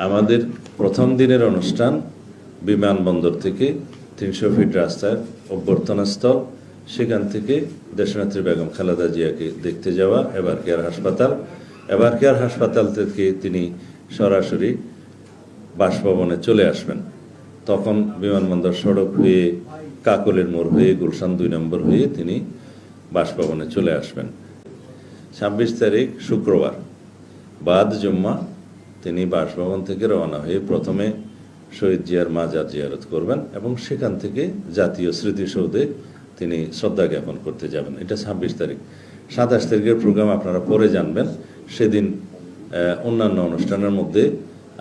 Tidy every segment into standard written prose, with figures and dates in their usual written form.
আমাদের প্রথম দিনের অনুষ্ঠান বিমানবন্দর থেকে ৩০০ ফিট রাস্তার অভ্যর্থনাস্থল, সেখান থেকে দেশনেত্রী বেগম খালেদা জিয়াকে দেখতে যাওয়া এভার কেয়ার হাসপাতাল থেকে তিনি সরাসরি বাসভবনে চলে আসবেন। তখন বিমানবন্দর সড়ক হয়ে কাকলের মোড় হয়ে গুলশান ২ নম্বর হয়ে তিনি বাসভবনে চলে আসবেন। ২৬ তারিখ শুক্রবার বাদ জুম্মা তিনি বাসভবন থেকে রওনা হয়ে প্রথমে শহীদ জিয়ার মাজার জিয়ারত করবেন এবং সেখান থেকে জাতীয় স্মৃতিসৌধে তিনি শ্রদ্ধা জ্ঞাপন করতে যাবেন। এটা ২৬ তারিখ। ২৭ তারিখের প্রোগ্রাম আপনারা পরে জানবেন। সেদিন অন্যান্য অনুষ্ঠানের মধ্যে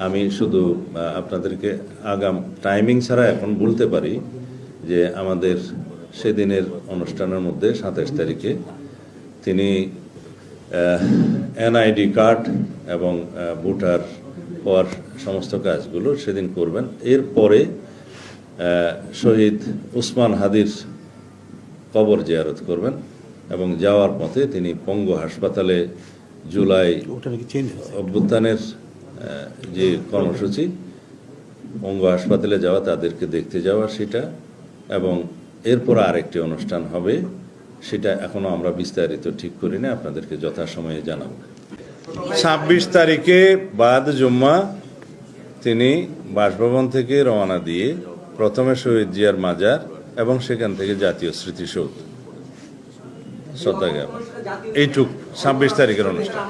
আমি শুধু আপনাদেরকে আগাম টাইমিং ছাড়া এখন বলতে পারি যে আমাদের সেদিনের অনুষ্ঠানের মধ্যে ২৭ তারিখে তিনি এনআইডি কার্ড এবং ভোটার হওয়ার সমস্ত কাজগুলো সেদিন করবেন। এরপরে শহীদ উসমান হাদির কবর জিয়ারত করবেন এবং যাওয়ার পথে তিনি পঙ্গু হাসপাতালে জুলাই অভ্যুত্থানের যে কর্মসূচি, পঙ্গু হাসপাতালে যাওয়া, তাদেরকে দেখতে যাওয়া সেটা, এবং এরপর আরেকটি অনুষ্ঠান হবে, সেটা এখনো আমরা বিস্তারিত ঠিক করি না, আপনাদেরকে যথাসময়ে জানাব। ২৬ তারিখে বাদ জুম্মা তিনি বাসভবন থেকে রওনা দিয়ে প্রথমে শহীদ জিয়ার মাজার এবং সেখান থেকে জাতীয় স্মৃতিসৌধ শ্রদ্ধা জ্ঞাপন, এইটুক ২৬ তারিখের অনুষ্ঠান।